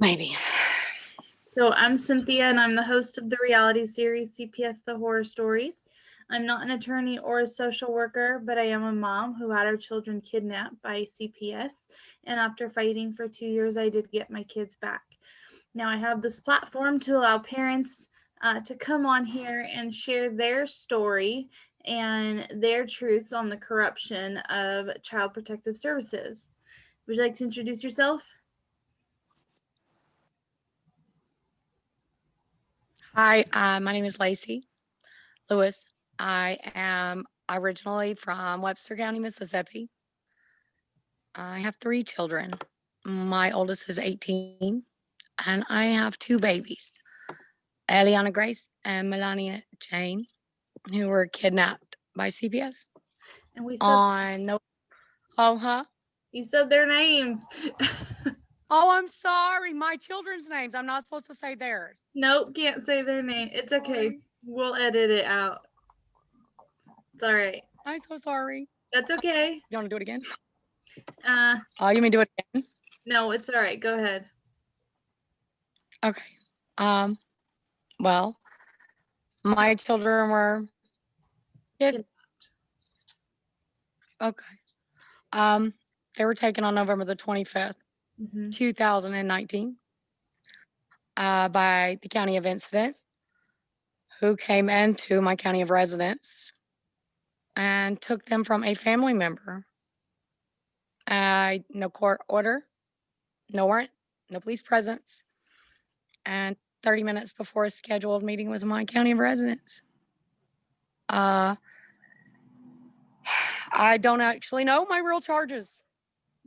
Maybe. So I'm Cynthia, and I'm the host of the reality series CPS the Horror Stories. I'm not an attorney or a social worker, but I am a mom who had her children kidnapped by CPS. And after fighting for 2 years, I did get my kids back. Now I have this platform to allow parents to come on here and share their story and their truths on the corruption of Child Protective Services. Would you like to introduce yourself? Hi, my name is Lacy Lewis. I am originally from Webster County, Mississippi. I have 3 children. My oldest is 18, and I have 2 babies, Eliana Grace and Melania Jane, who were kidnapped by CPS. And we said You said their names. Oh, I'm sorry. My children's names. I'm not supposed to say theirs. Nope, can't say their name. It's okay. We'll edit it out. It's all right. I'm so sorry. That's okay. You want to do it again? Oh, you mean do it again? No, it's all right. Go ahead. Okay. Well, my children were kidnapped. Okay. They were taken on November the 25th, 2019, by the county of incident, who came into my county of residence and took them from a family member. No court order, no warrant, no police presence, and 30 minutes before a scheduled meeting with my county of residence. I don't actually know my real charges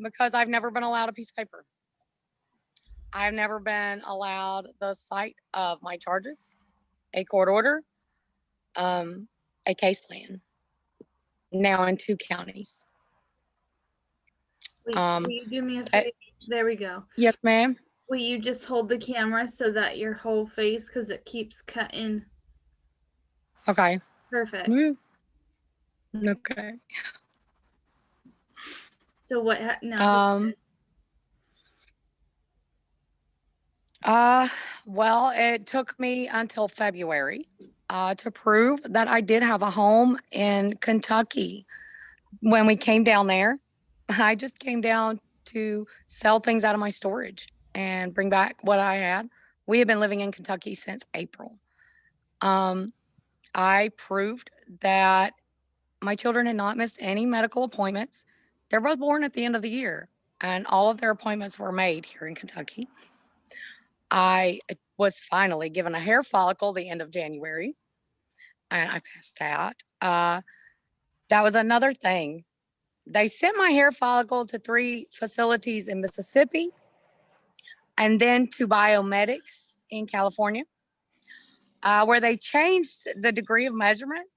because I've never been allowed a piece of paper. I've never been allowed the sight of my charges, a court order, a case plan, now in 2 counties. Wait, will you do me a favor? There we go. Yes, ma'am. Will you just hold the camera so that your whole face, because it keeps cutting. Okay. Perfect. Okay. So what? Well, it took me until February to prove that I did have a home in Kentucky. When we came down there, I just came down to sell things out of my storage and bring back what I had. We had been living in Kentucky since April. I proved that my children had not missed any medical appointments. They're both born at the end of the year, and all of their appointments were made here in Kentucky. I was finally given a hair follicle the end of January, and I passed that. That was another thing. They sent my hair follicle to 3 facilities in Mississippi and then to biomedics in California, where they changed the degree of measurement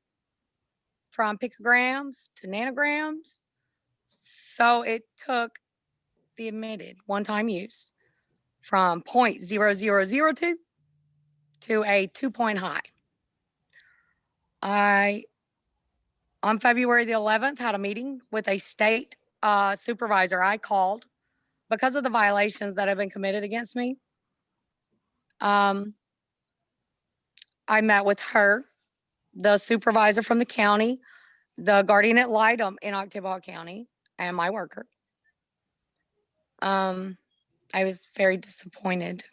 from picograms to nanograms. So it took the admitted one-time use from 0.0002 to a 2-point high. I, on February the 11th, had a meeting with a state supervisor I called because of the violations that have been committed against me. I met with her, the supervisor from the county, the guardian ad litem in Oktibbeha County, and my worker. I was very disappointed.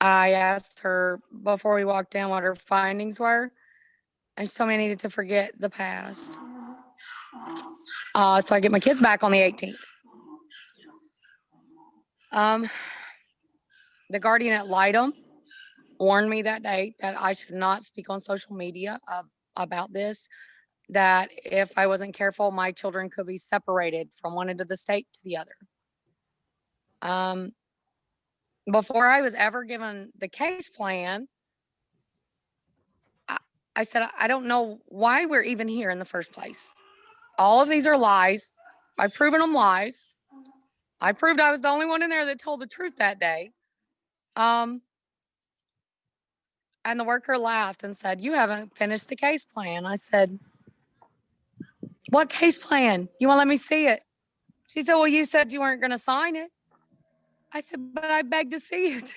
I asked her before we walked in what her findings were, and she told me I needed to forget the past. So I get my kids back on the 18th. The guardian ad litem warned me that day that I should not speak on social media about this, that if I wasn't careful, my children could be separated from one end of the state to the other. Before I was ever given the case plan, I said, I don't know why we're even here in the first place. All of these are lies. I've proven them lies. I proved I was the only one in there that told the truth that day. And the worker laughed and said, "You haven't finished the case plan." I said, "What case plan? You want to let me see it?" She said, "Well, you said you weren't going to sign it." I said, but I begged to see it.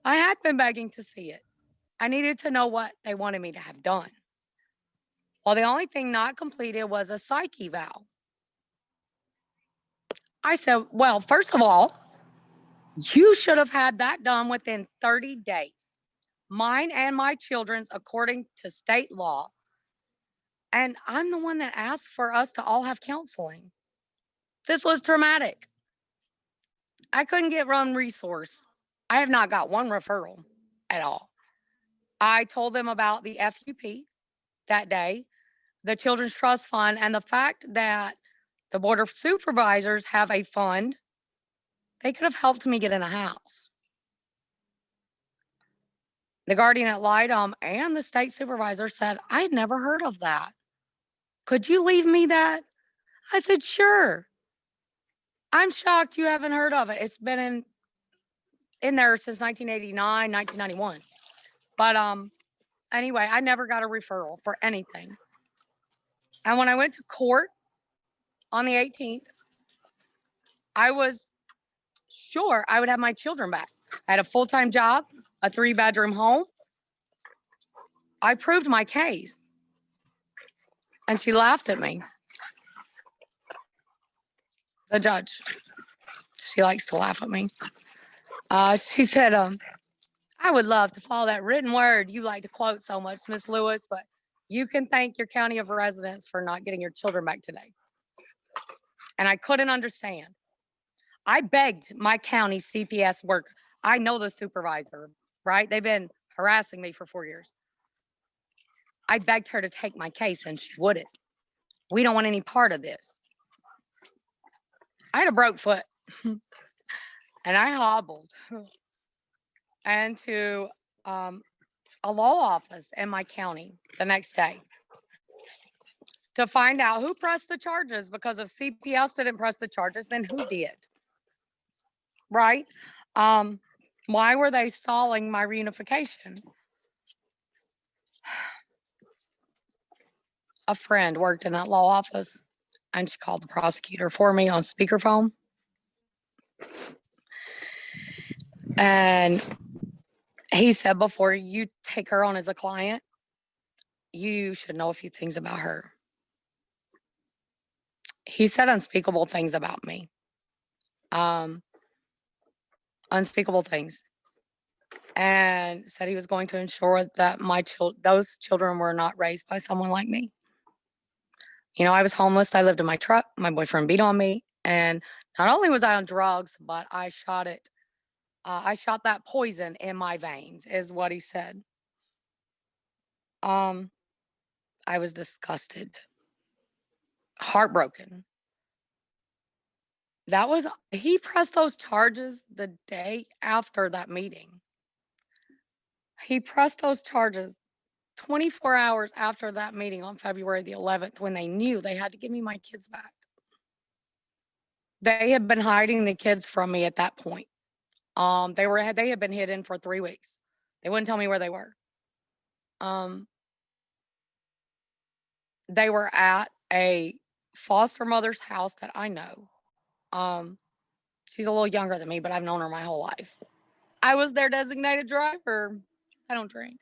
I had been begging to see it. I needed to know what they wanted me to have done. Well, the only thing not completed was a psych eval. I said, well, first of all, you should have had that done within 30 days. Mine and my children's, according to state law. And I'm the one that asked for us to all have counseling. This was traumatic. I couldn't get one resource. I have not got one referral at all. I told them about the FUP that day, the Children's Trust Fund, and the fact that the Board of Supervisors have a fund. They could have helped me get in a house. The guardian ad litem and the state supervisor said, I had never heard of that. Could you leave me that? I said, sure. I'm shocked you haven't heard of it. It's been in there since 1989, 1991. But anyway, I never got a referral for anything. And when I went to court on the 18th, I was sure I would have my children back. I had a full-time job, a 3-bedroom home. I proved my case. And she laughed at me. The judge. She likes to laugh at me. She said, I would love to follow that written word you like to quote so much, Miss Lewis, but you can thank your county of residents for not getting your children back today. And I couldn't understand. I begged my county CPS worker. I know the supervisor, right? They've been harassing me for 4 years. I begged her to take my case and she wouldn't. We don't want any part of this. I had a broke foot and I hobbled into a law office in my county the next day to find out who pressed the charges, because if CPS didn't press the charges, then who did? Right? Why were they stalling my reunification? A friend worked in that law office and she called the prosecutor for me on speakerphone. And he said, before you take her on as a client, you should know a few things about her. He said unspeakable things about me. Unspeakable things. And said he was going to ensure that those children were not raised by someone like me. You know, I was homeless. I lived in my truck. My boyfriend beat on me. And not only was I on drugs, but I shot it. I shot that poison in my veins, is what he said. I was disgusted, heartbroken. He pressed those charges the day after that meeting. He pressed those charges 24 hours after that meeting on February the 11th, when they knew they had to give me my kids back. They had been hiding the kids from me at that point. They had been hidden for 3 weeks. They wouldn't tell me where they were. They were at a foster mother's house that I know. She's a little younger than me, but I've known her my whole life. I was their designated driver. I don't drink.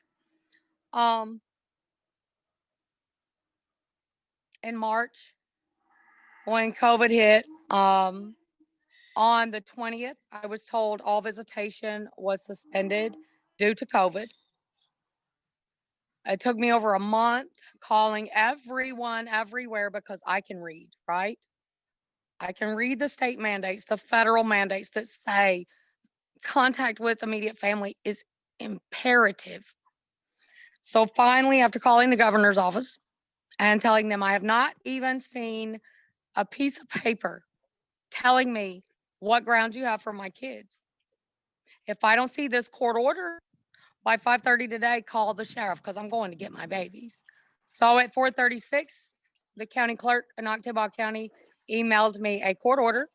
In March, when COVID hit, on the 20th, I was told all visitation was suspended due to COVID. It took me over a month calling everyone everywhere, because I can read, right? I can read the state mandates, the federal mandates that say contact with immediate family is imperative. So finally, after calling the governor's office and telling them I have not even seen a piece of paper telling me what grounds you have for my kids. If I don't see this court order by 5:30 today, call the sheriff, because I'm going to get my babies. So at 4:36, the county clerk in Oktibbeha County emailed me a court order.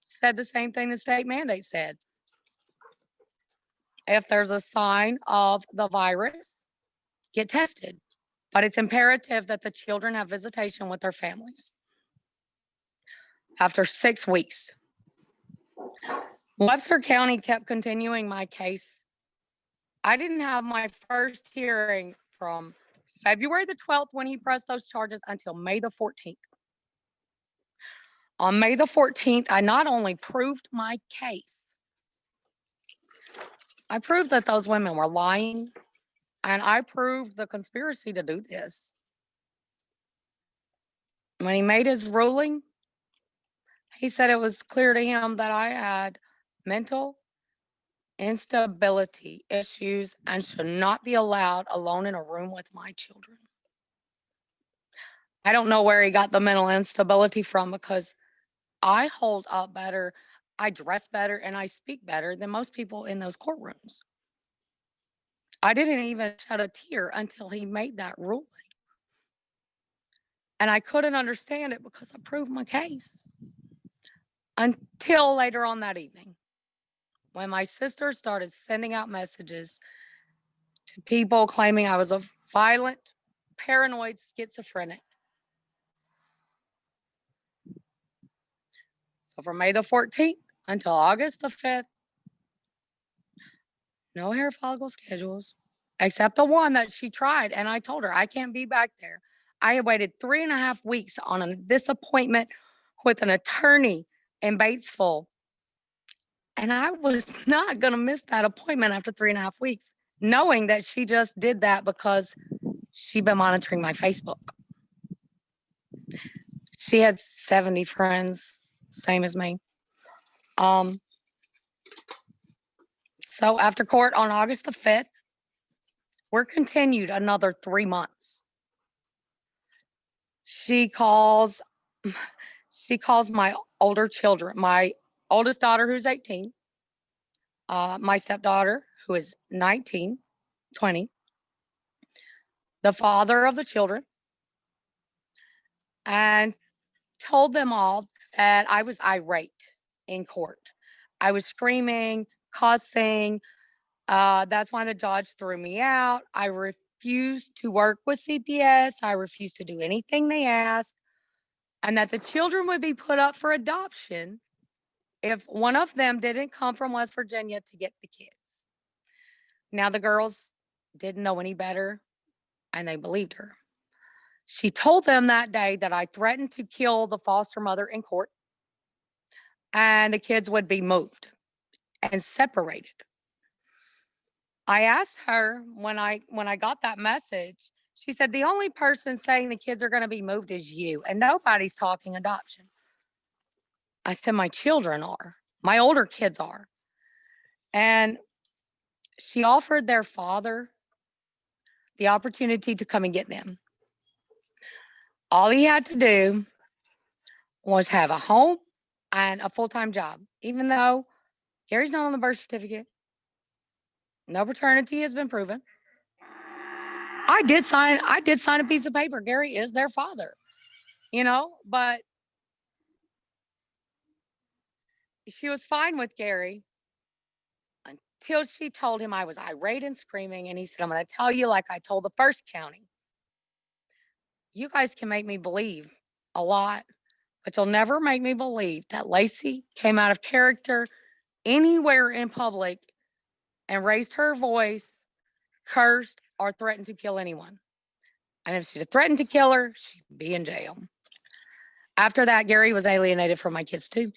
Said the same thing the state mandate said. If there's a sign of the virus, get tested. But it's imperative that the children have visitation with their families. After 6 weeks, Webster County kept continuing my case. I didn't have my first hearing from February the 12th when he pressed those charges until May the 14th. On May the 14th, I not only proved my case, I proved that those women were lying, and I proved the conspiracy to do this. When he made his ruling, he said it was clear to him that I had mental instability issues and should not be allowed alone in a room with my children. I don't know where he got the mental instability from because I hold up better, I dress better, and I speak better than most people in those courtrooms. I didn't even shed a tear until he made that ruling. And I couldn't understand it because I proved my case. Until later on that evening, when my sister started sending out messages to people claiming I was a violent, paranoid schizophrenic. So from May the 14th until August the 5th, no hair follicle schedules, except the one that she tried. And I told her, I can't be back there. I had waited 3.5 weeks on this appointment with an attorney in Batesville. And I was not going to miss that appointment after 3.5 weeks, knowing that she just did that because she'd been monitoring my Facebook. She had 70 friends, same as me. So after court on August the 5th, we're continued another 3 months. She calls my older children, my oldest daughter, who's 18, my stepdaughter, who is 19, 20, the father of the children, and told them all that I was irate in court. I was screaming, cussing. That's why the judge threw me out. I refused to work with CPS. I refused to do anything they asked, and that the children would be put up for adoption if one of them didn't come from West Virginia to get the kids. Now, the girls didn't know any better, and they believed her. She told them that day that I threatened to kill the foster mother in court, and the kids would be moved and separated. I asked her when I got that message, she said, the only person saying the kids are going to be moved is you, and nobody's talking adoption. I said, my children are. My older kids are. And she offered their father the opportunity to come and get them. All he had to do was have a home and a full-time job, even though Gary's not on the birth certificate. No paternity has been proven. I did sign a piece of paper. Gary is their father, but she was fine with Gary until she told him I was irate and screaming. And he said, I'm going to tell you like I told the first county. You guys can make me believe a lot, but you'll never make me believe that Lacy came out of character anywhere in public and raised her voice, cursed, or threatened to kill anyone. And if she'd have threatened to kill her, she'd be in jail. After that, Gary was alienated from my kids too.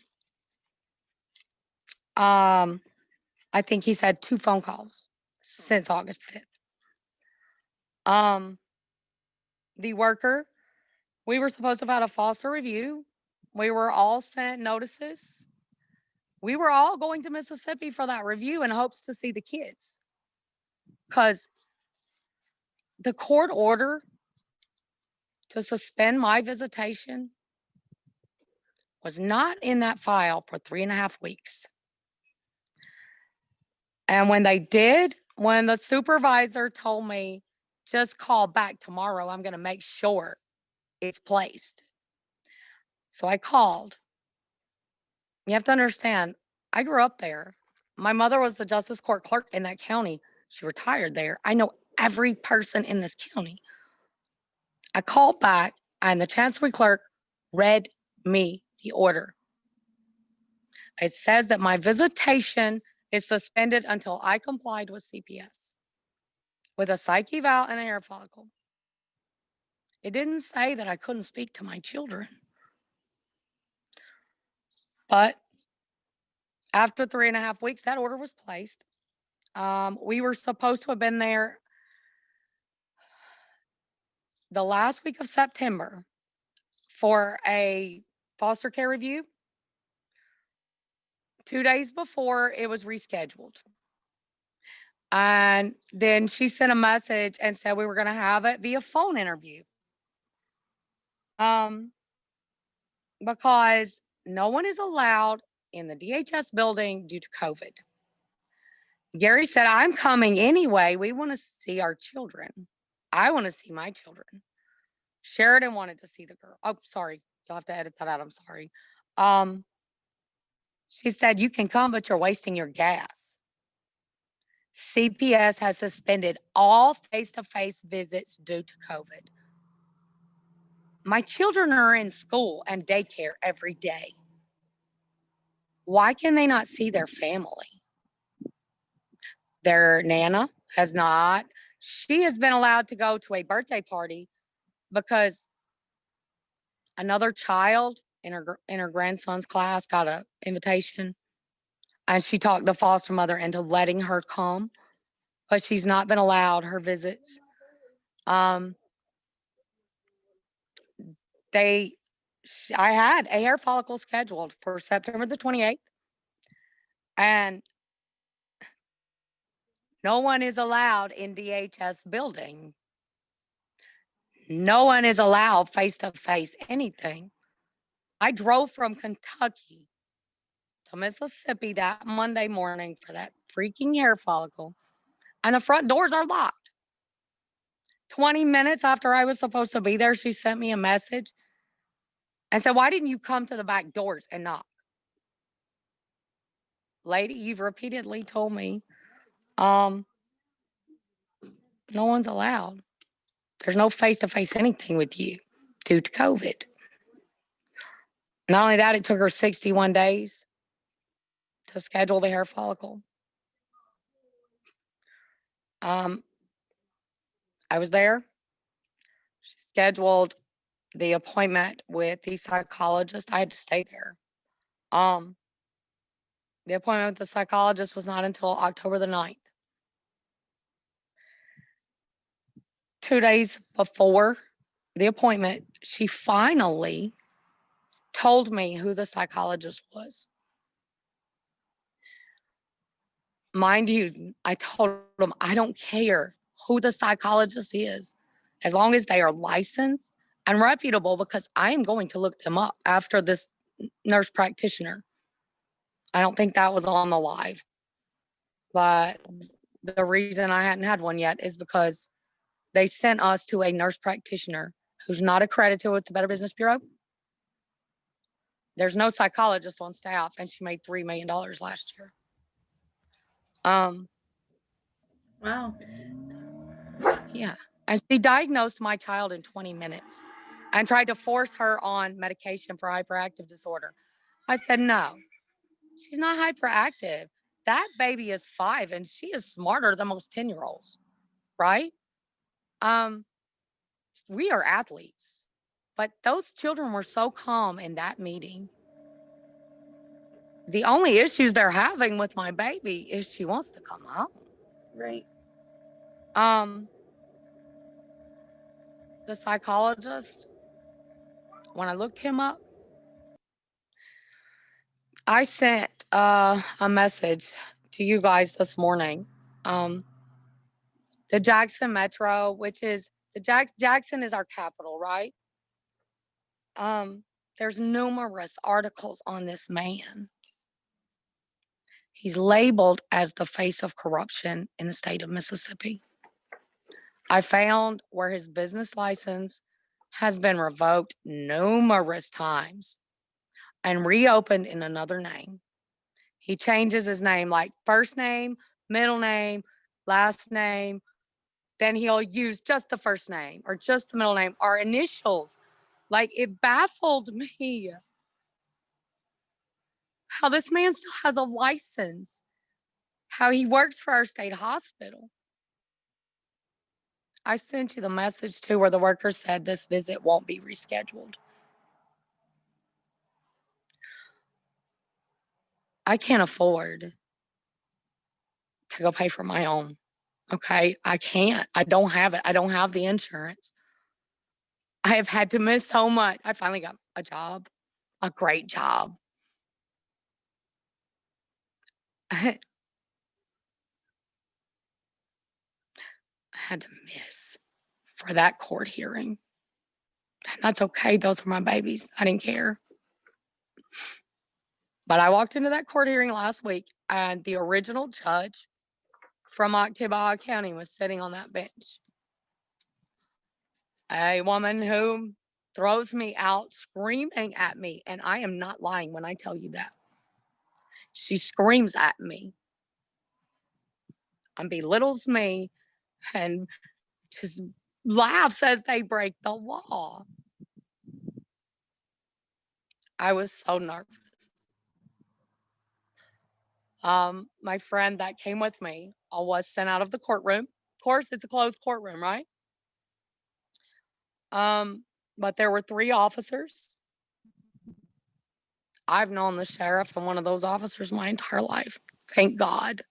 I think he's had 2 phone calls since August 5th. The worker, we were supposed to have had a foster review. We were all sent notices. We were all going to Mississippi for that review in hopes to see the kids. Because the court order to suspend my visitation was not in that file for 3.5 weeks. And when they did, when the supervisor told me, just call back tomorrow, I'm going to make sure it's placed. So I called. You have to understand, I grew up there. My mother was the justice court clerk in that county. She retired there. I know every person in this county. I called back, and the chancery clerk read me the order. It says that my visitation is suspended until I complied with CPS with a psych eval and a hair follicle. It didn't say that I couldn't speak to my children. But after 3.5 weeks, that order was placed. We were supposed to have been there the last week of September for a foster care review. 2 days before, it was rescheduled. And then she sent a message and said we were going to have it via phone interview. Because no one is allowed in the DHS building due to COVID. Gary said, I'm coming anyway. We want to see our children. I want to see my children. Sheridan wanted to see the girl. Oh, sorry. You'll have to edit that out. I'm sorry. She said, you can come, but you're wasting your gas. CPS has suspended all face-to-face visits due to COVID. My children are in school and daycare every day. Why can they not see their family? Their Nana has not. She has been allowed to go to a birthday party because another child in her grandson's class got an invitation, and she talked the foster mother into letting her come, but she's not been allowed her visits. I had a hair follicle scheduled for September the 28th, and no one is allowed in DHS building. No one is allowed face-to-face anything. I drove from Kentucky to Mississippi that Monday morning for that freaking hair follicle, and the front doors are locked. 20 minutes after I was supposed to be there, she sent me a message and said, why didn't you come to the back doors and knock? Lady, you've repeatedly told me, no one's allowed. There's no face-to-face anything with you due to COVID. Not only that, it took her 61 days to schedule the hair follicle. I was there. She scheduled the appointment with the psychologist. I had to stay there. The appointment with the psychologist was not until October the 9th. 2 days before the appointment, she finally told me who the psychologist was. Mind you, I told them, I don't care who the psychologist is, as long as they are licensed and reputable, because I am going to look them up after this nurse practitioner. I don't think that was on the live. But the reason I hadn't had one yet is because they sent us to a nurse practitioner who's not accredited with the Better Business Bureau. There's no psychologist on staff, and she made $3 million last year. Wow. Yeah. And she diagnosed my child in 20 minutes and tried to force her on medication for hyperactive disorder. I said, no, she's not hyperactive. That baby is 5 and she is smarter than most 10-year-olds, right? We are athletes, but those children were so calm in that meeting. The only issues they're having with my baby is she wants to come home. Right. The psychologist, when I looked him up, I sent a message to you guys this morning. The Jackson Metro, which is Jackson is our capital, right? There's numerous articles on this man. He's labeled as the face of corruption in the state of Mississippi. I found where his business license has been revoked numerous times and reopened in another name. He changes his name, like first name, middle name, last name. Then he'll use just the first name or just the middle name or initials. Like, it baffled me. how this man still has a license, how he works for our state hospital. I sent you the message too where the worker said this visit won't be rescheduled. I can't afford to go pay for my own. Okay. I can't. I don't have it. I don't have the insurance. I have had to miss so much. I finally got a job, a great job. I had to miss for that court hearing. And that's okay. Those are my babies. I didn't care. But I walked into that court hearing last week, and the original judge from Oktibbeha County was sitting on that bench. A woman who throws me out screaming at me, and I am not lying when I tell you that. She screams at me and belittles me and just laughs as they break the law. I was so nervous. My friend that came with me was sent out of the courtroom. Of course, it's a closed courtroom, right? But there were 3 officers. I've known the sheriff and one of those officers my entire life. Thank God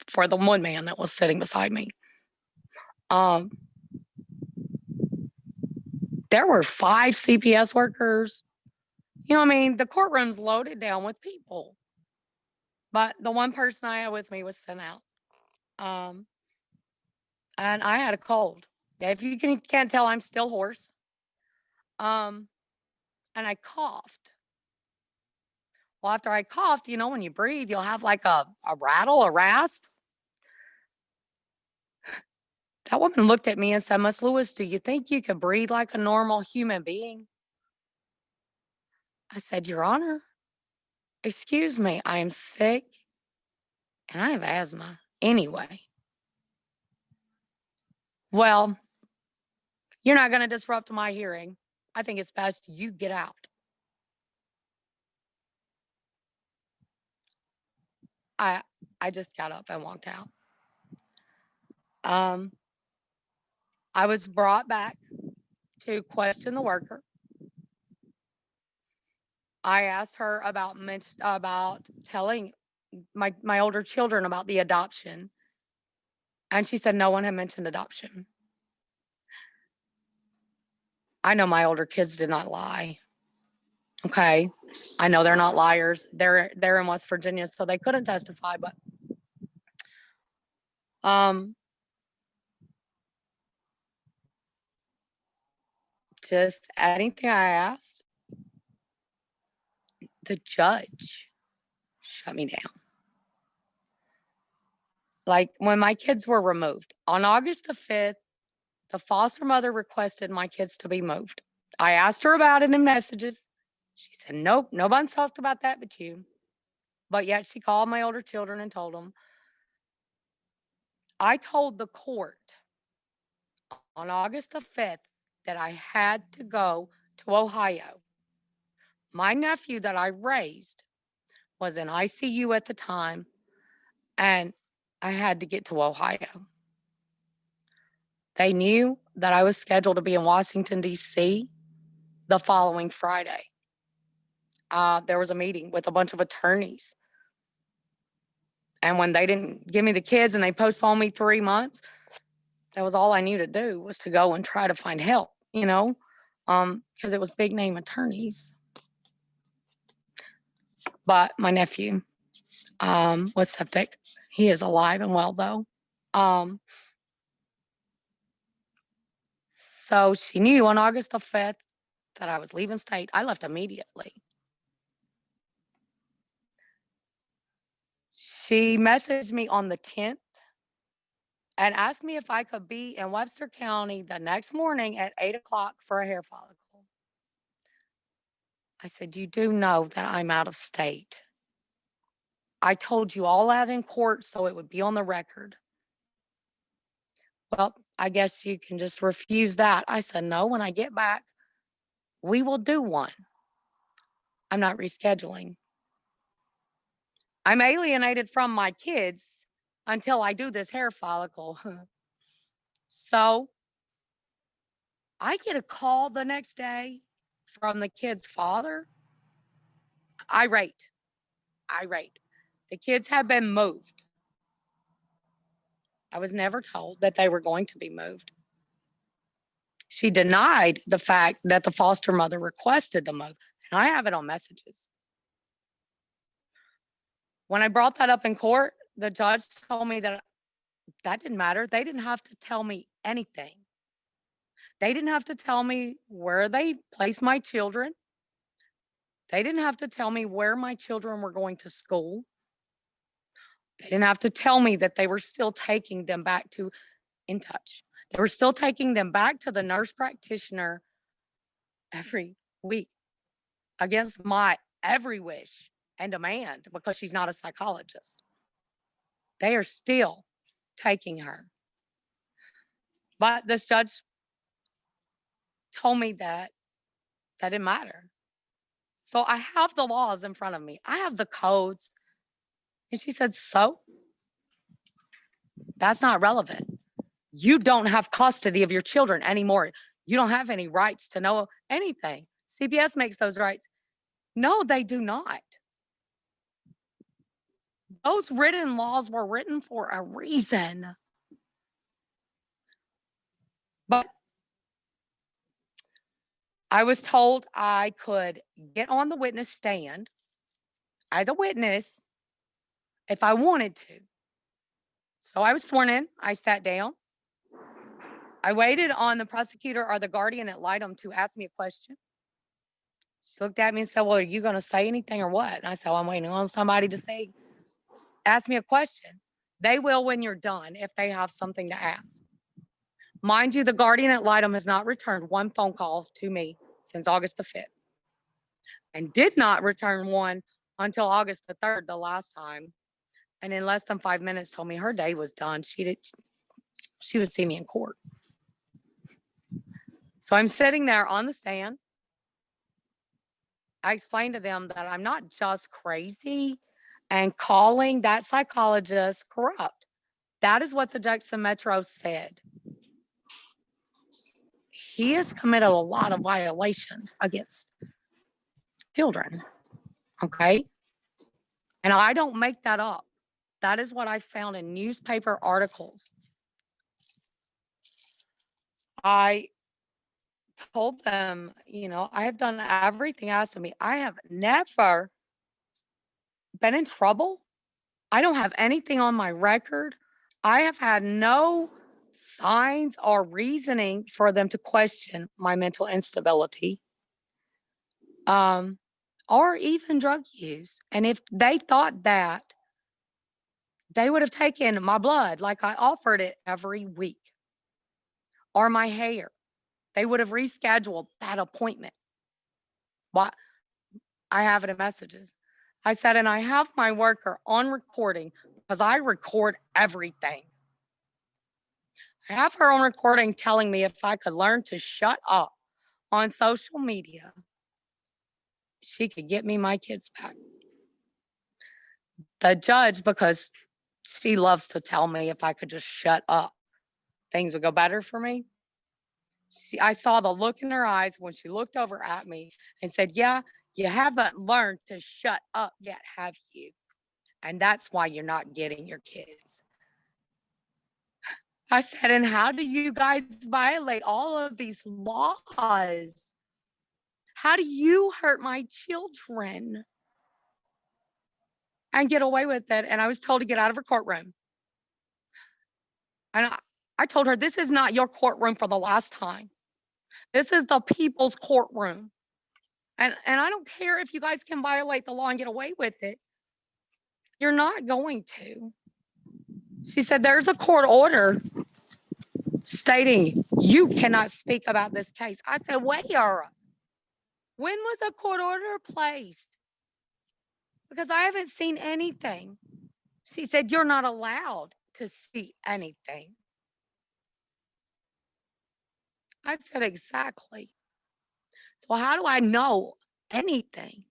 for the one man that was sitting beside me. There were 5 CPS workers. You know what I mean? The courtroom's loaded down with people. But the one person I had with me was sent out. And I had a cold. If you can't tell, I'm still hoarse. And I coughed. Well, after I coughed, you know, when you breathe, you'll have like a rattle, a rasp. That woman looked at me and said, Miss Lewis, do you think you could breathe like a normal human being? I said, Your Honor, excuse me, I am sick and I have asthma anyway. Well, you're not going to disrupt my hearing. I think it's best you get out. I just got up and walked out. I was brought back to question the worker. I asked her about telling my older children about the adoption, and she said no one had mentioned adoption. I know my older kids did not lie. Okay, I know they're not liars. They're in West Virginia, so they couldn't testify. But just anything I asked, the judge shut me down. Like when my kids were removed on August the 5th, the foster mother requested my kids to be moved. I asked her about it in messages. She said, nope, nobody's talked about that but you. But yet she called my older children and told them. I told the court on August the 5th that I had to go to Ohio. My nephew that I raised was in ICU at the time, and I had to get to Ohio. They knew that I was scheduled to be in Washington, D.C. the following Friday. There was a meeting with a bunch of attorneys. And when they didn't give me the kids and they postponed me 3 months, that was all I knew to do was to go and try to find help, you know, because it was big name attorneys. But my nephew was septic. He is alive and well, though. So she knew on August the 5th that I was leaving state. I left immediately. She messaged me on the 10th and asked me if I could be in Webster County the next morning at 8 o'clock for a hair follicle. I said, you do know that I'm out of state. I told you all that in court so it would be on the record. Well, I guess you can just refuse that. I said, no, when I get back, we will do one. I'm not rescheduling. I'm alienated from my kids until I do this hair follicle. So I get a call the next day from the kid's father, irate, irate. The kids have been moved. I was never told that they were going to be moved. She denied the fact that the foster mother requested the move, and I have it on messages. When I brought that up in court, the judge told me that didn't matter. They didn't have to tell me anything. They didn't have to tell me where they placed my children. They didn't have to tell me where my children were going to school. They didn't have to tell me that they were still taking them back to In Touch. They were still taking them back to the nurse practitioner every week against my every wish and demand because she's not a psychologist. They are still taking her. But this judge told me that didn't matter. So I have the laws in front of me. I have the codes. And she said, so that's not relevant. You don't have custody of your children anymore. You don't have any rights to know anything. CPS makes those rights. No, they do not. Those written laws were written for a reason. But I was told I could get on the witness stand as a witness if I wanted to. So I was sworn in. I sat down. I waited on the prosecutor or the guardian ad litem to ask me a question. She looked at me and said, well, are you going to say anything or what? And I said, well, I'm waiting on somebody to ask me a question. They will when you're done if they have something to ask. Mind you, the guardian ad litem has not returned one phone call to me since August the 5th and did not return one until August the 3rd, the last time. And in less than 5 minutes told me her day was done. She would see me in court. So I'm sitting there on the stand. I explained to them that I'm not just crazy and calling that psychologist corrupt. That is what the Jackson Metro said. He has committed a lot of violations against children. Okay. And I don't make that up. That is what I found in newspaper articles. I told them, I have done everything asked of me. I have never been in trouble. I don't have anything on my record. I have had no signs or reasoning for them to question my mental instability, or even drug use. And if they thought that, they would have taken my blood like I offered it every week, or my hair. They would have rescheduled that appointment. What? I have it in messages. I said, and I have my worker on recording because I record everything. I have her on recording telling me if I could learn to shut up on social media, she could get me my kids back. The judge, because she loves to tell me if I could just shut up, things would go better for me. I saw the look in her eyes when she looked over at me and said, yeah, you haven't learned to shut up yet, have you? And that's why you're not getting your kids. I said, and how do you guys violate all of these laws? How do you hurt my children and get away with it? And I was told to get out of her courtroom. And I told her, this is not your courtroom for the last time. This is the people's courtroom. And I don't care if you guys can violate the law and get away with it. You're not going to. She said, there's a court order stating you cannot speak about this case. I said, where? When was a court order placed? Because I haven't seen anything. She said, you're not allowed to see anything. I said, exactly. So how do I know anything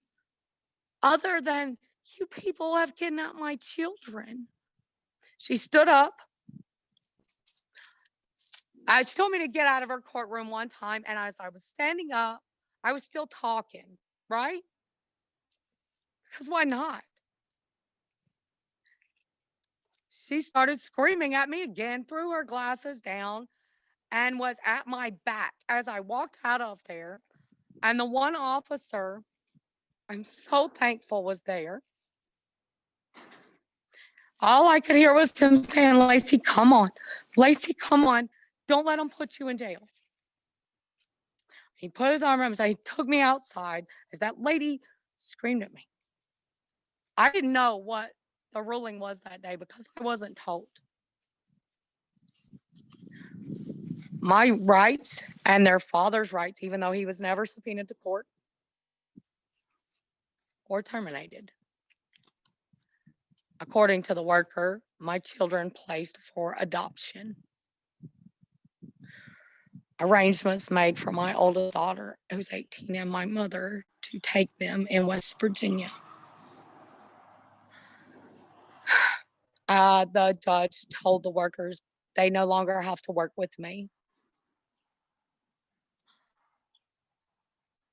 other than You people have kidnapped my children. She stood up. She told me to get out of her courtroom one time, and as I was standing up, I was still talking, right? Because why not? She started screaming at me again, threw her glasses down, and was at my back as I walked out of there. And the one officer, I'm so thankful, was there. All I could hear was him saying, Lacy, come on. Lacy, come on. Don't let him put you in jail. He put his arm around me. He took me outside as that lady screamed at me. I didn't know what the ruling was that day because I wasn't told. My rights and their father's rights, even though he was never subpoenaed to court or terminated. According to the worker, my children placed for adoption. Arrangements made for my oldest daughter, who's 18, and my mother to take them in West Virginia. The judge told the workers they no longer have to work with me.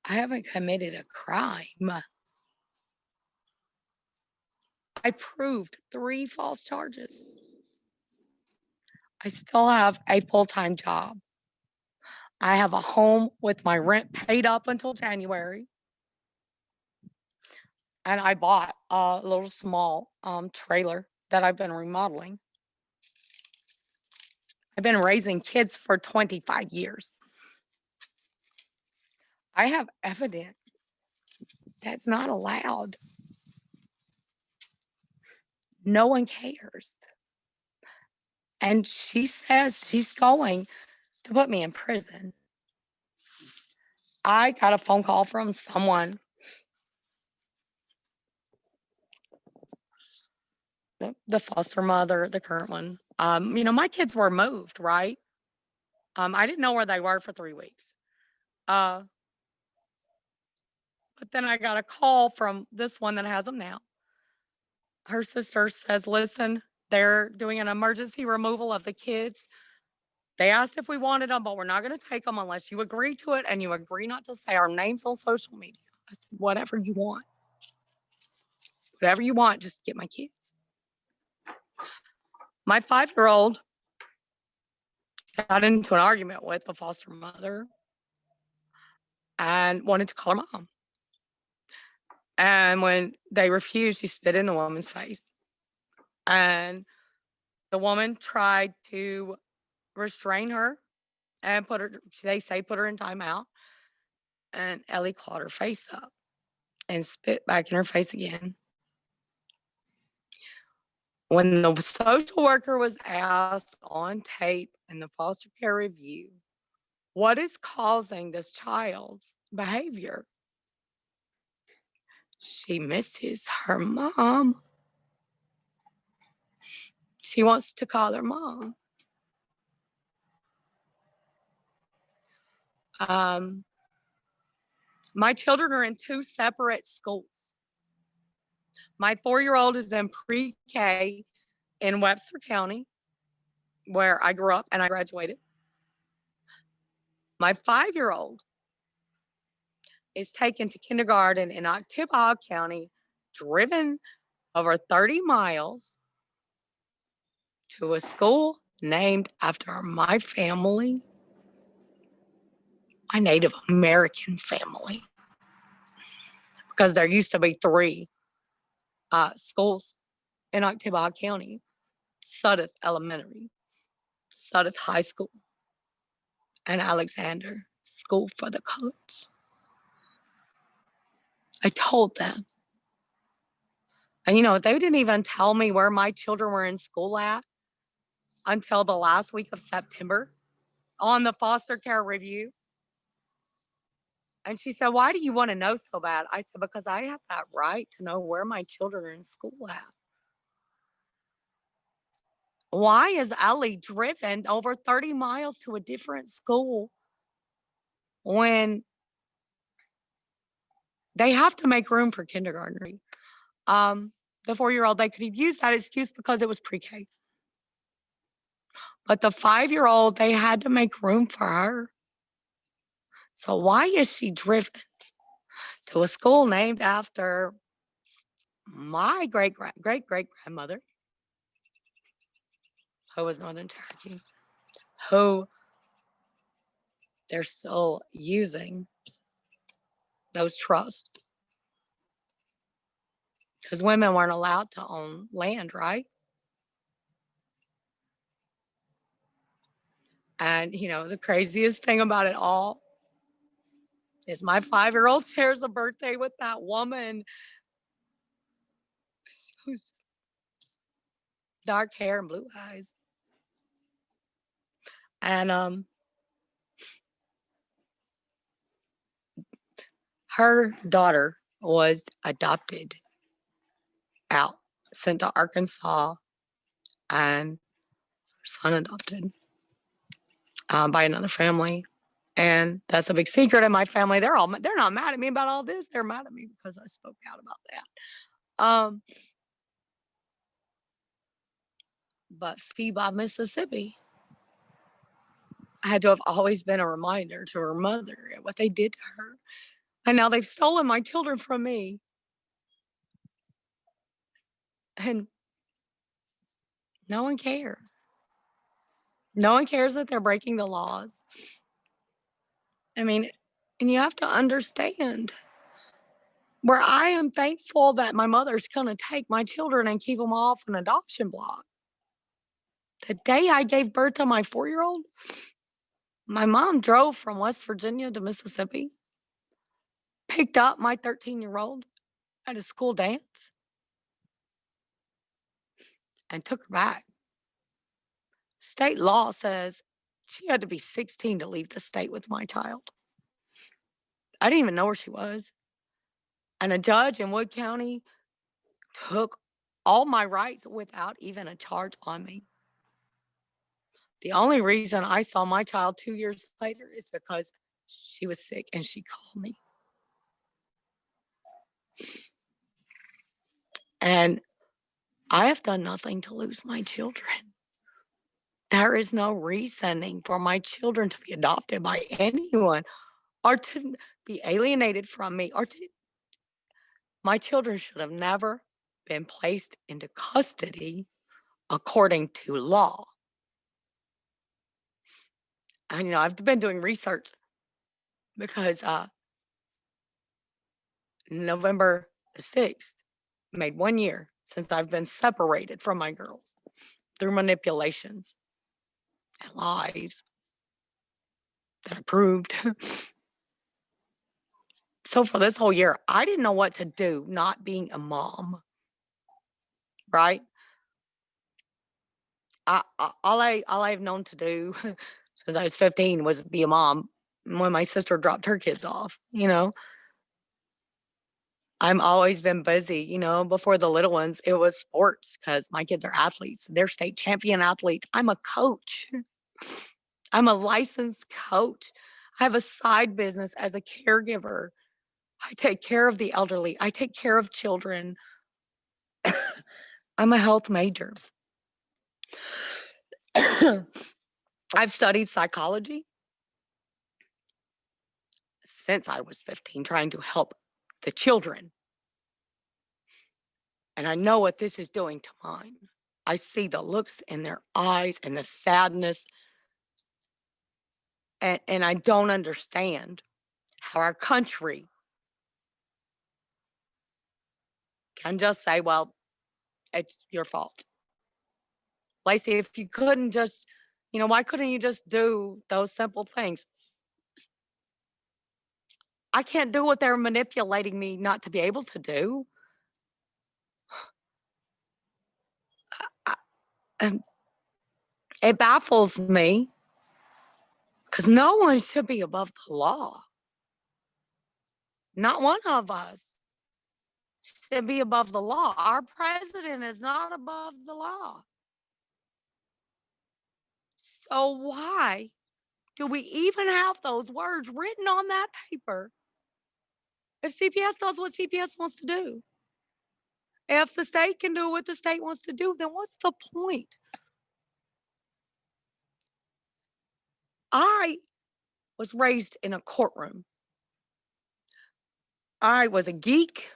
I haven't committed a crime. I proved 3 false charges. I still have a full-time job. I have a home with my rent paid up until January. And I bought a little small trailer that I've been remodeling. I've been raising kids for 25 years. I have evidence that's not allowed. No one cares. And she says she's going to put me in prison. I got a phone call from someone. The foster mother, the current one. My kids were moved, right? I didn't know where they were for 3 weeks. But then I got a call from this one that has them now. Her sister says, listen, they're doing an emergency removal of the kids. They asked if we wanted them, but we're not going to take them unless you agree to it and you agree not to say our names on social media. I said, whatever you want. Whatever you want, just get my kids. My 5-year-old got into an argument with the foster mother and wanted to call her mom. And when they refused, she spit in the woman's face. And the woman tried to restrain her and put her in timeout. And Ellie clawed her face up and spit back in her face again. When the social worker was asked on tape in the foster care review, what is causing this child's behavior? She misses her mom. She wants to call her mom. My children are in 2 separate schools. My 4-year-old is in pre-K in Webster County, where I grew up and I graduated. My 5-year-old is taken to kindergarten in Oktibbeha County, driven over 30 miles to a school named after my family, my Native American family. Because there used to be 3 schools in Oktibbeha County: Sudeth Elementary, Sudeth High School, and Alexander School for the Coloreds. I told them. And they didn't even tell me where my children were in school at until the last week of September on the foster care review. And she said, why do you want to know so bad? I said, because I have that right to know where my children are in school at. Why is Ellie driven over 30 miles to a different school when they have to make room for kindergarten? The 4-year-old, they could have used that excuse because it was pre-K. But the 5-year-old, they had to make room for her. So why is she driven to a school named after my great-great-great-grandmother, who was Northern Cherokee, who they're still using those trusts? Because women weren't allowed to own land, right? And, the craziest thing about it all is my 5-year-old shares a birthday with that woman who's dark hair and blue eyes. And her daughter was adopted out, sent to Arkansas, and her son adopted by another family. And that's a big secret in my family. They're not mad at me about all this. They're mad at me because I spoke out about that. But Phoebe, Mississippi, had to have always been a reminder to her mother at what they did to her. And now they've stolen my children from me. And no one cares. No one cares that they're breaking the laws. I mean, and you have to understand where I am thankful that my mother's going to take my children and keep them off an adoption block. The day I gave birth to my 4-year-old, my mom drove from West Virginia to Mississippi, picked up my 13-year-old at a school dance, and took her back. State law says she had to be 16 to leave the state with my child. I didn't even know where she was. And a judge in Wood County took all my rights without even a charge on me. The only reason I saw my child 2 years later is because she was sick and she called me. And I have done nothing to lose my children. There is no reasoning for my children to be adopted by anyone or to be alienated from me my children should have never been placed into custody according to law. And, I've been doing research because November the 6th made 1 year since I've been separated from my girls through manipulations and lies that I proved. So for this whole year, I didn't know what to do not being a mom, right? All I've known to do since I was 15 was be a mom when my sister dropped her kids off, I'm always been busy, before the little ones, it was sports because my kids are athletes. They're state champion athletes. I'm a coach. I'm a licensed coach. I have a side business as a caregiver. I take care of the elderly. I take care of children. I'm a health major. I've studied psychology since I was 15, trying to help the children. And I know what this is doing to mine. I see the looks in their eyes and the sadness. And I don't understand how our country can just say, well, it's your fault. Lacy, if you couldn't just, why couldn't you just do those simple things? I can't do what they're manipulating me not to be able to do. And it baffles me because no one should be above the law. Not one of us should be above the law. Our president is not above the law. So why do we even have those words written on that paper if CPS does what CPS wants to do? If the state can do what the state wants to do, then what's the point? I was raised in a courtroom. I was a geek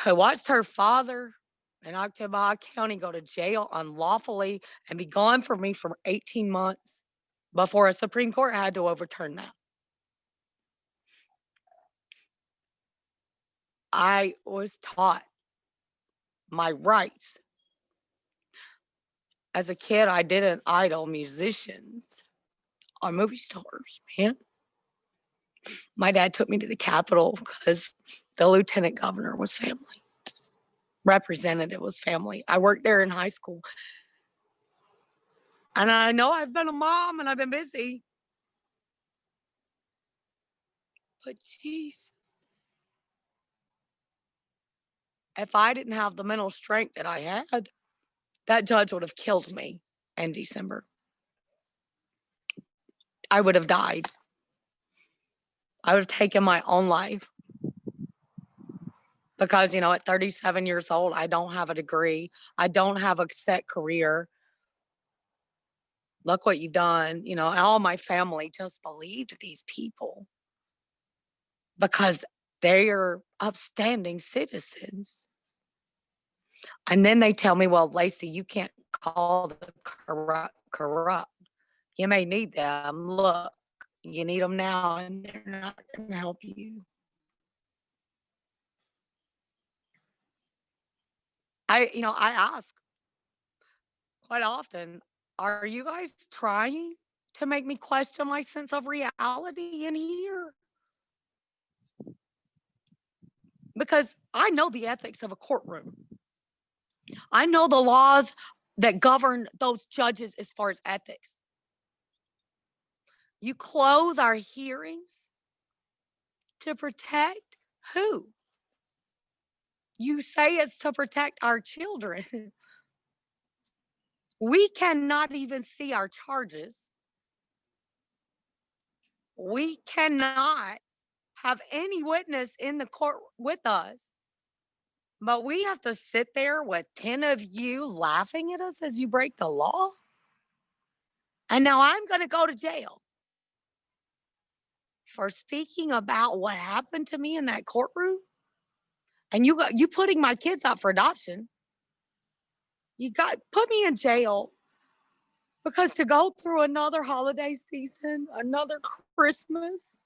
who watched her father in Oktibbeha County go to jail unlawfully and be gone from me for 18 months before a Supreme Court had to overturn that. I was taught my rights. As a kid, I didn't idol musicians or movie stars, man. My dad took me to the Capitol because the lieutenant governor was family. Representative was family. I worked there in high school. And I know I've been a mom and I've been busy. But Jesus, if I didn't have the mental strength that I had, that judge would have killed me in December. I would have died. I would have taken my own life. Because, at 37 years old, I don't have a degree. I don't have a set career. Look what you've done. All my family just believed these people because they are upstanding citizens. And then they tell me, well, Lacy, you can't call the corrupt. You may need them. Look, you need them now, and they're not going to help you. I ask quite often, are you guys trying to make me question my sense of reality in here? Because I know the ethics of a courtroom. I know the laws that govern those judges as far as ethics. You close our hearings to protect who? You say it's to protect our children. We cannot even see our charges. We cannot have any witness in the court with us. But we have to sit there with 10 of you laughing at us as you break the law. And now I'm going to go to jail for speaking about what happened to me in that courtroom. And you putting my kids up for adoption. You put me in jail because to go through another holiday season, another Christmas.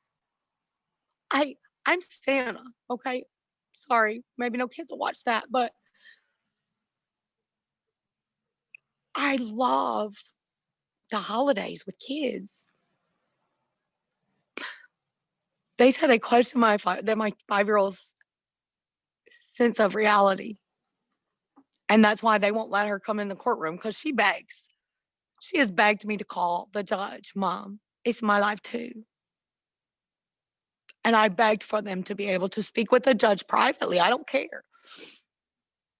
I'm Santa, okay? Sorry, maybe no kids will watch that, but I love the holidays with kids. They said they questioned my 5-year-old's sense of reality. And that's why they won't let her come in the courtroom, because she begs. She has begged me to call the judge, Mom, it's my life too. And I begged for them to be able to speak with the judge privately. I don't care.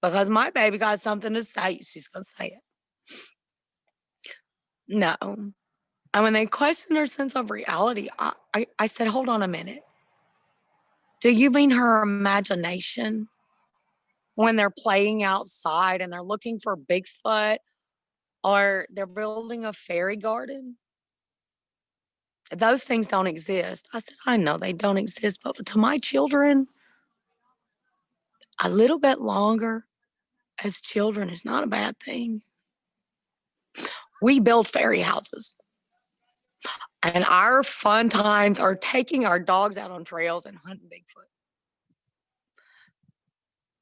Because my baby got something to say, she's going to say it. No. And when they questioned her sense of reality, I said, hold on a minute. Do you mean her imagination? When they're playing outside and they're looking for Bigfoot or they're building a fairy garden? Those things don't exist. I said, I know they don't exist, but to my children, a little bit longer as children is not a bad thing. We build fairy houses. And our fun times are taking our dogs out on trails and hunting Bigfoot.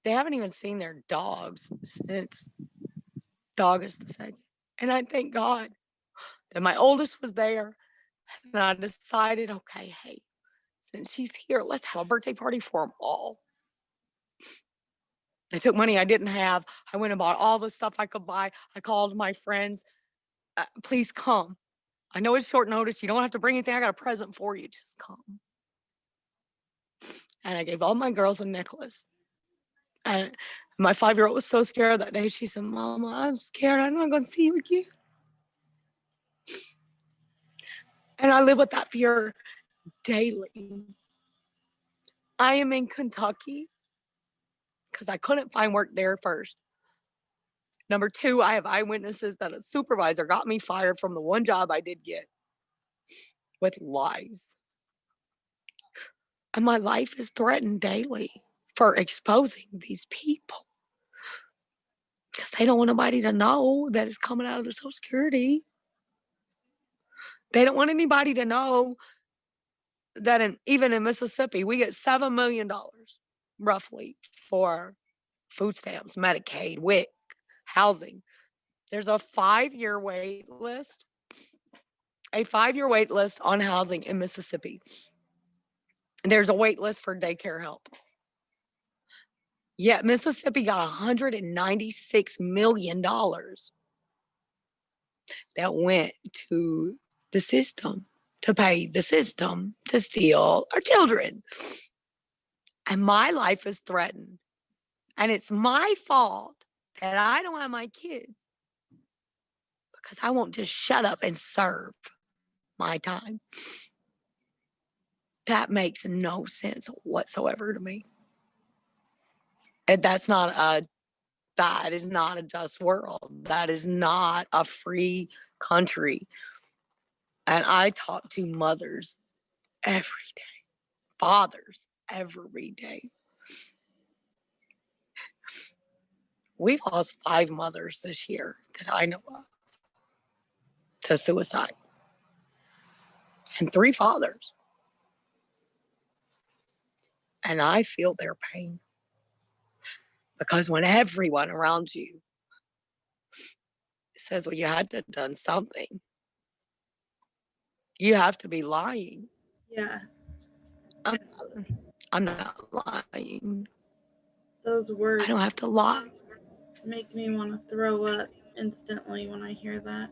They haven't even seen their dogs since August the 2nd. And I thank God that my oldest was there. And I decided, okay, hey, since she's here, let's have a birthday party for them all. I took money I didn't have. I went and bought all the stuff I could buy. I called my friends, please come. I know it's short notice. You don't have to bring anything. I got a present for you. Just come. And I gave all my girls a necklace. And my 5-year-old was so scared that day. She said, Mama, I'm scared. I'm not going to see you again. And I live with that fear daily. I am in Kentucky. because I couldn't find work there first. Number two, I have eyewitnesses that a supervisor got me fired from the one job I did get with lies. And my life is threatened daily for exposing these people because they don't want nobody to know that it's coming out of their Social Security. They don't want anybody to know that even in Mississippi, we get $7 million roughly for food stamps, Medicaid, WIC, housing. There's a 5-year wait list, on housing in Mississippi. There's a wait list for daycare help. Yet Mississippi got $196 million that went to the system to pay the system to steal our children. And my life is threatened. And it's my fault that I don't have my kids because I won't just shut up and serve my time. That makes no sense whatsoever to me. And that is not a just world. That is not a free country. And I talk to mothers every day, fathers every day. We've lost 5 mothers this year that I know of to suicide, and 3 fathers. And I feel their pain because when everyone around you says, well, you had to have done something, you have to be lying. Yeah. I'm not lying. Those words I don't have to lie. make me want to throw up instantly when I hear that.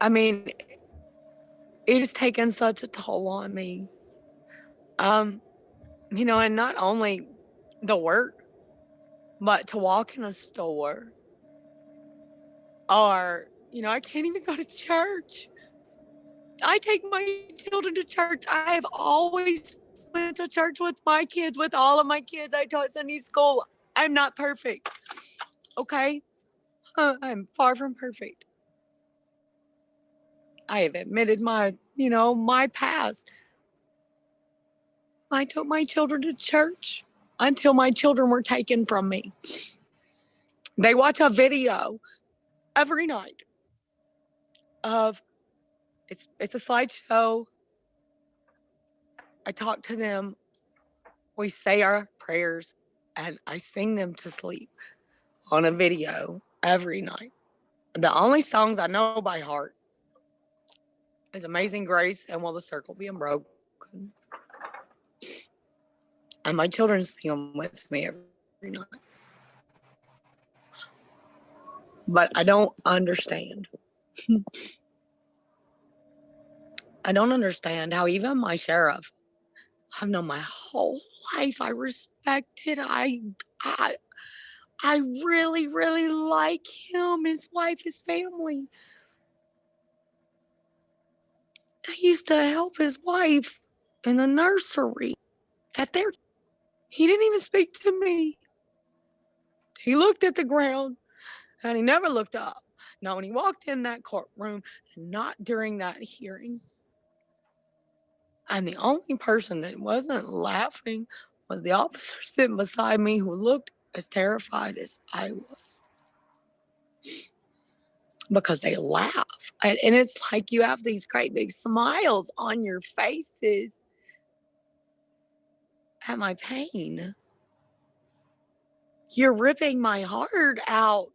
I mean, it has taken such a toll on me. And not only the work, but to walk in a store or, I can't even go to church. I take my children to church. I have always went to church with my kids, with all of my kids. I taught Sunday school. I'm not perfect. Okay? I'm far from perfect. I have admitted my past. I took my children to church until my children were taken from me. They watch a video every night of it's a slideshow. I talk to them. We say our prayers and I sing them to sleep on a video every night. The only songs I know by heart is Amazing Grace and Will the Circle Be Unbroken. And my children sing them with me every night. But I don't understand. I don't understand how even my sheriff, I've known my whole life, I respected, I really, really like him, his wife, his family. I used to help his wife in the nursery he didn't even speak to me. He looked at the ground and he never looked up. Not when he walked in that courtroom, not during that hearing. And the only person that wasn't laughing was the officer sitting beside me who looked as terrified as I was. Because they laugh. And it's like you have these great big smiles on your faces at my pain. You're ripping my heart out.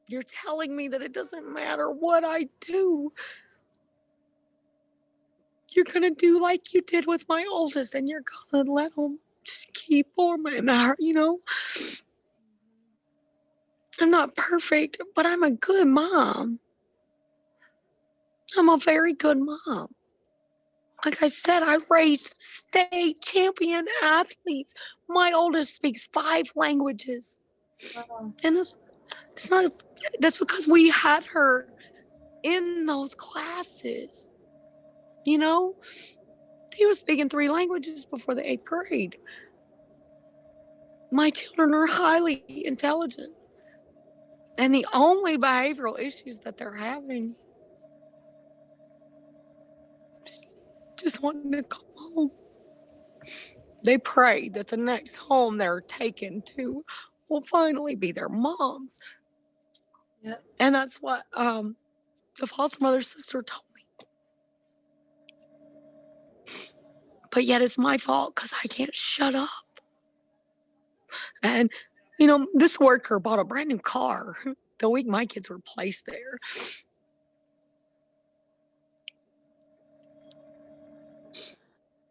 You're telling me that it doesn't matter what I do. You're going to do like you did with my oldest, and you're going to let him just keep on my heart, I'm not perfect, but I'm a good mom. I'm a very good mom. Like I said, I raised state champion athletes. My oldest speaks 5 languages. Wow. And that's because we had her in those classes, He was speaking 3 languages before the 8th grade. My children are highly intelligent. And the only behavioral issues that they're having just wanting to come home. They pray that the next home they're taken to will finally be their mom's. Yep. And that's what the foster mother's sister told me. But yet it's my fault because I can't shut up. And, this worker bought a brand new car the week my kids were placed there.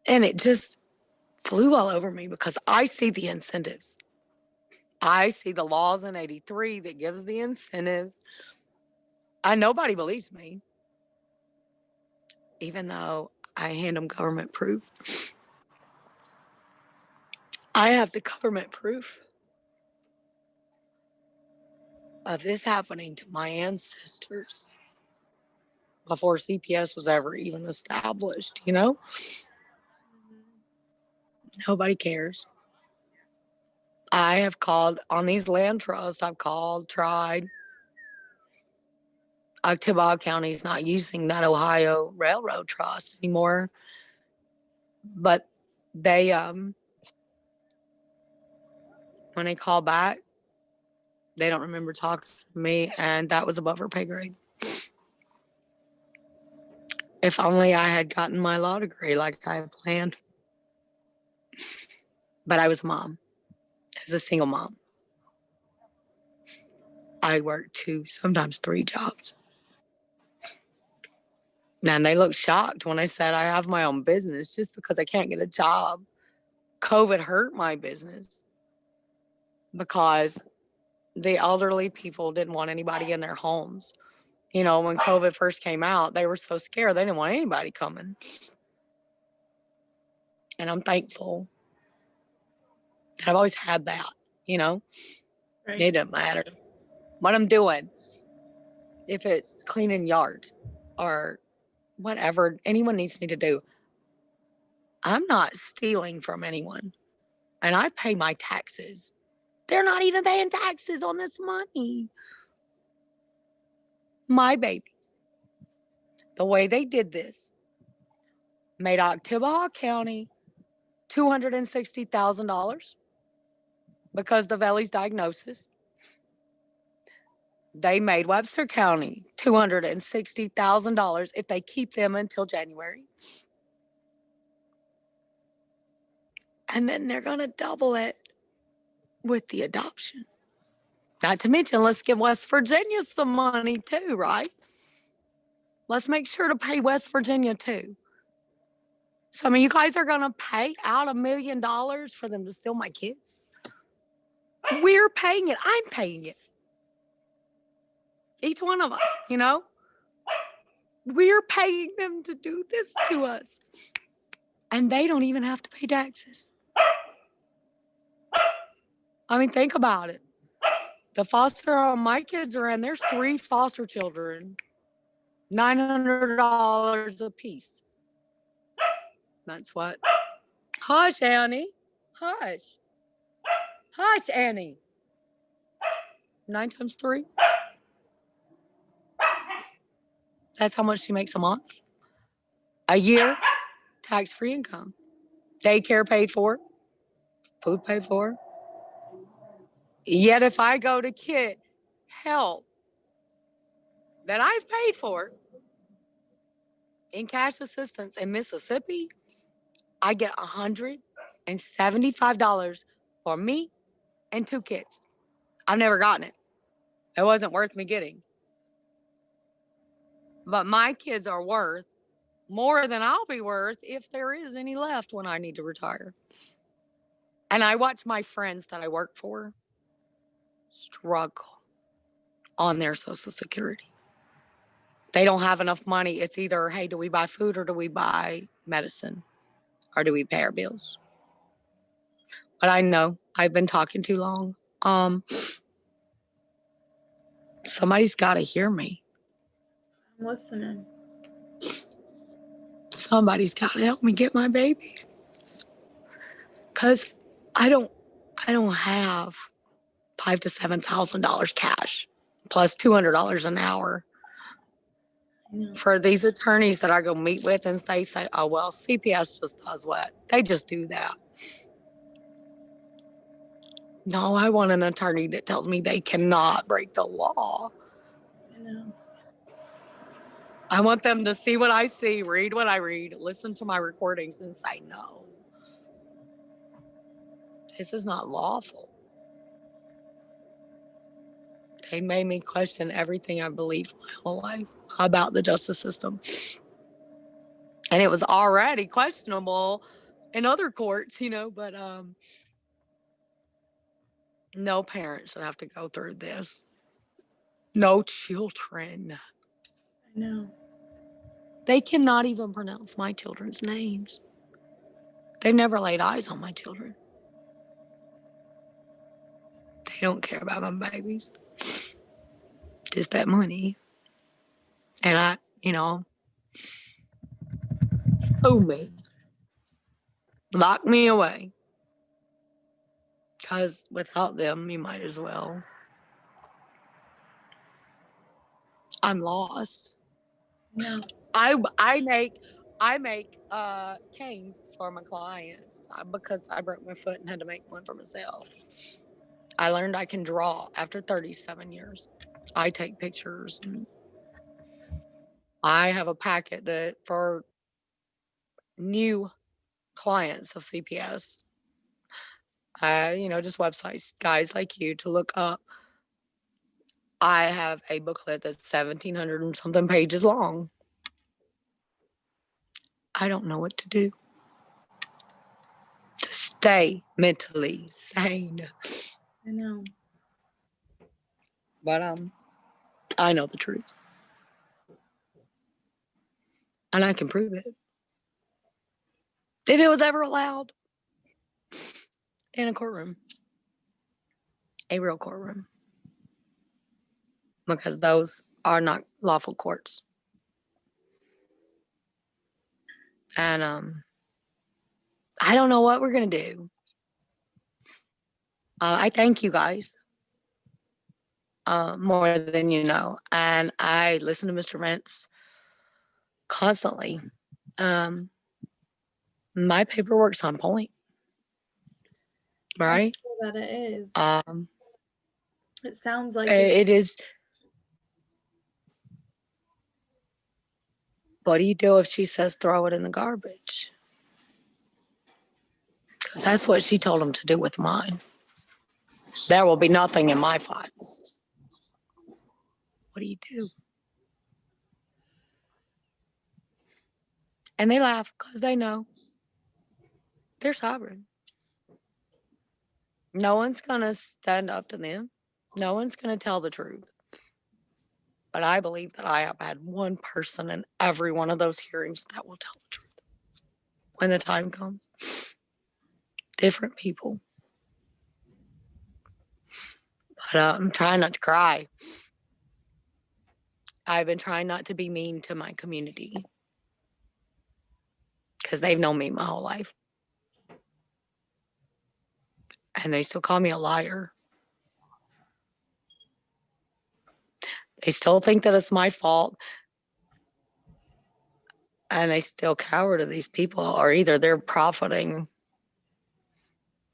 And it just flew all over me because I see the incentives. I see the laws in 83 that gives the incentives. And nobody believes me, even though I hand them government proof. I have the government proof of this happening to my ancestors before CPS was ever even established, Nobody cares. I have called on these land trusts. I've called, tried. Ottawa County is not using that Ohio Railroad Trust anymore. But they, when they call back, they don't remember talking to me, and that was above her pay grade. If only I had gotten my law degree like I had planned. But I was a mom. I was a single mom. I worked 2, sometimes 3 jobs. And they looked shocked when I said I have my own business just because I can't get a job. COVID hurt my business because the elderly people didn't want anybody in their homes. When COVID first came out, they were so scared they didn't want anybody coming. And I'm thankful that I've always had that, Right. It doesn't matter what I'm doing. If it's cleaning yards or whatever anyone needs me to do, I'm not stealing from anyone. And I pay my taxes. They're not even paying taxes on this money. My babies. The way they did this made Ottawa County $260,000 because of Ellie's diagnosis. They made Webster County $260,000 if they keep them until January. And then they're going to double it with the adoption. Not to mention, let's give West Virginia some money too, right? Let's make sure to pay West Virginia too. So, you guys are going to pay out $1 million for them to steal my kids? We're paying it. I'm paying it. Each one of us, We're paying them to do this to us. And they don't even have to pay taxes. Think about it. The foster home my kids are in, there's 3 foster children, $900 a piece. That's what. Hush, Annie. Hush. Hush, Annie. 9 times 3. That's how much she makes a month. A year, tax-free income. Daycare paid for. Food paid for. Yet if I go to get help that I've paid for in cash assistance in Mississippi, I get $175 for me and 2 kids. I've never gotten it. It wasn't worth me getting. But my kids are worth more than I'll be worth if there is any left when I need to retire. And I watch my friends that I work for struggle on their Social Security. They don't have enough money. It's either, hey, do we buy food or do we buy medicine? Or do we pay our bills? But I know I've been talking too long. Somebody's got to hear me. I'm listening. somebody's got to help me get my babies. Because I don't have $5,000 to $7,000 cash plus $200 an hour for these attorneys that I go meet with, and they say, oh, well, CPS just does what? They just do that. No, I want an attorney that tells me they cannot break the law. I know. I want them to see what I see, read what I read, listen to my recordings, and say, no, this is not lawful. They made me question everything I believed my whole life about the justice system. And it was already questionable in other courts, but no parent should have to go through this. No children. I know. They cannot even pronounce my children's names. They've never laid eyes on my children. They don't care about my babies. Just that money. And I, sue me. Lock me away. Because without them, you might as well. I'm lost. No. I make canes for my clients because I broke my foot and had to make one for myself. I learned I can draw after 37 years. I take pictures. And I have a packet that for new clients of CPS, just websites, guys like you to look up. I have a booklet that's 1,700 and something pages long. I don't know what to do to stay mentally sane. I know. But I know the truth. And I can prove it. If it was ever allowed in a courtroom. A real courtroom. Because those are not lawful courts. And I don't know what we're going to do. I thank you guys more than you know. And I listen to Mr. Rentz constantly. My paperwork's on point. Right? I'm sure that it is. It sounds like it is. What do you do if she says throw it in the garbage? Because that's what she told him to do with mine. There will be nothing in my files. What do you do? And they laugh because they know they're sovereign. No one's going to stand up to them. No one's going to tell the truth. But I believe that I have had one person in every one of those hearings that will tell the truth when the time comes. Different people. But I'm trying not to cry. I've been trying not to be mean to my community because they've known me my whole life. And they still call me a liar. They still think that it's my fault. And they still cower to these people, or either they're profiting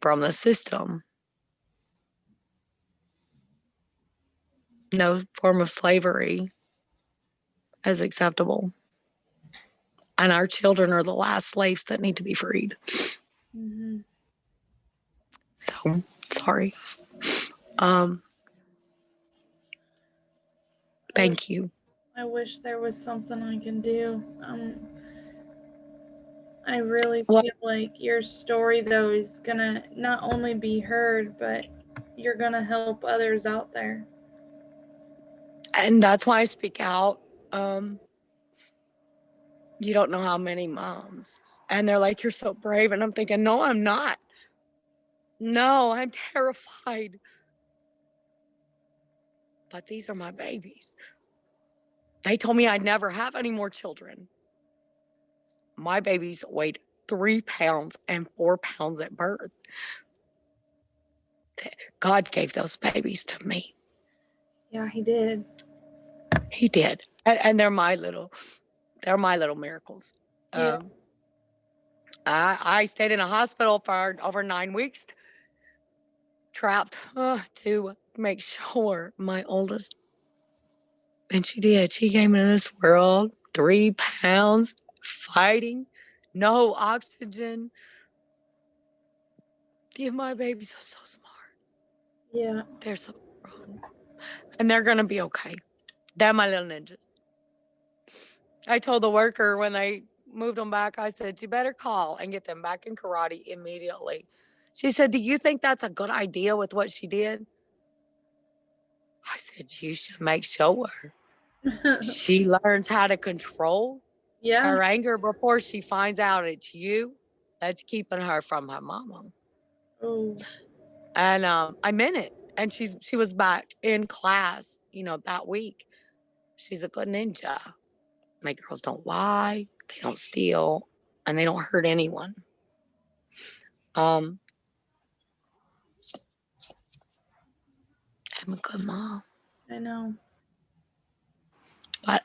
from the system. No form of slavery is acceptable. And our children are the last slaves that need to be freed. Mm-hmm. So, sorry. Thank you. I wish there was something I can do. I really feel like your story, though, is going to not only be heard, but you're going to help others out there. And that's why I speak out. You don't know how many moms. And they're like, you're so brave. And I'm thinking, no, I'm not. No, I'm terrified. But these are my babies. They told me I'd never have any more children. My babies weighed 3 pounds and 4 pounds at birth. God gave those babies to me. Yeah, he did. He did. And they're my little miracles. Yeah. I stayed in a hospital for over 9 weeks, trapped to make sure my oldest, and she did. She came into this world 3 pounds, fighting, no oxygen. My babies are so smart. Yeah. They're so strong. And they're going to be okay. They're my little ninjas. I told the worker when they moved them back, I said, you better call and get them back in karate immediately. She said, do you think that's a good idea with what she did? I said, you should make sure she learns how to control Yeah. her anger before she finds out it's you that's keeping her from her mama. Oh. And I meant it. And she was back in class, that week. She's a good ninja. My girls don't lie, they don't steal, and they don't hurt anyone. I'm a good mom. I know. But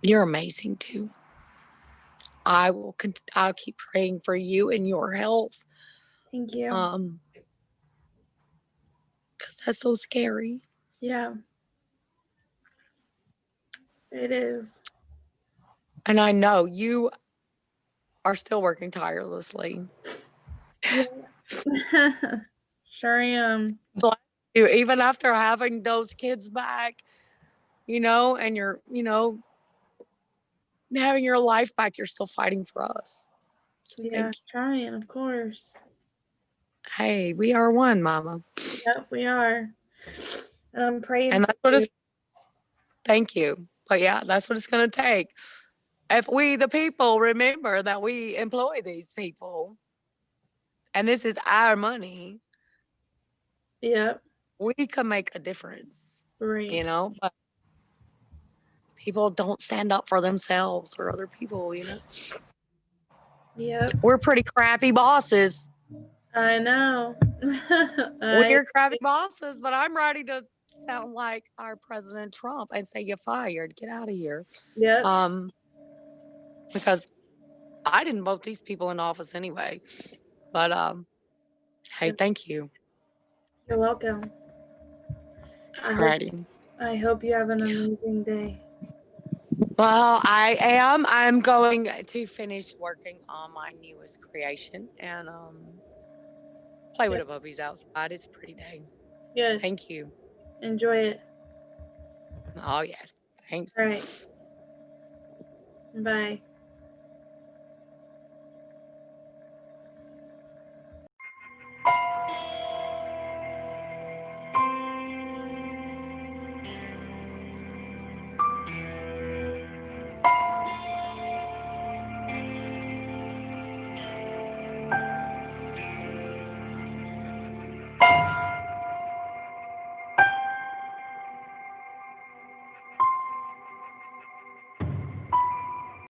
you're amazing too. I'll keep praying for you and your health. Thank you. Because that's so scary. Yeah. It is. And I know you are still working tirelessly. Yeah. Sure am. Bless you, even after having those kids back, and you're, having your life back, you're still fighting for us. So Yeah, trying, of course. Hey, we are one, Mama. Yep, we are. And I'm praying And for that's what you. it's. Thank you. But yeah, that's what it's going to take. If we, the people, remember that we employ these people, and this is our money, Yep. we can make a difference. Right. But people don't stand up for themselves or other people. Yep. We're pretty crappy bosses. I know. We're crappy bosses, but I'm ready to sound like our President Trump and say you're fired. Get out of here. Yep. Because I didn't vote these people in office anyway. But hey, thank you. You're welcome. Alrighty. I hope you have an amazing day. Well, I'm going to finish working on my newest creation and play with the puppies outside. It's a pretty day. Good. Thank you. Enjoy it. Oh, yes. Thanks. All right. Bye.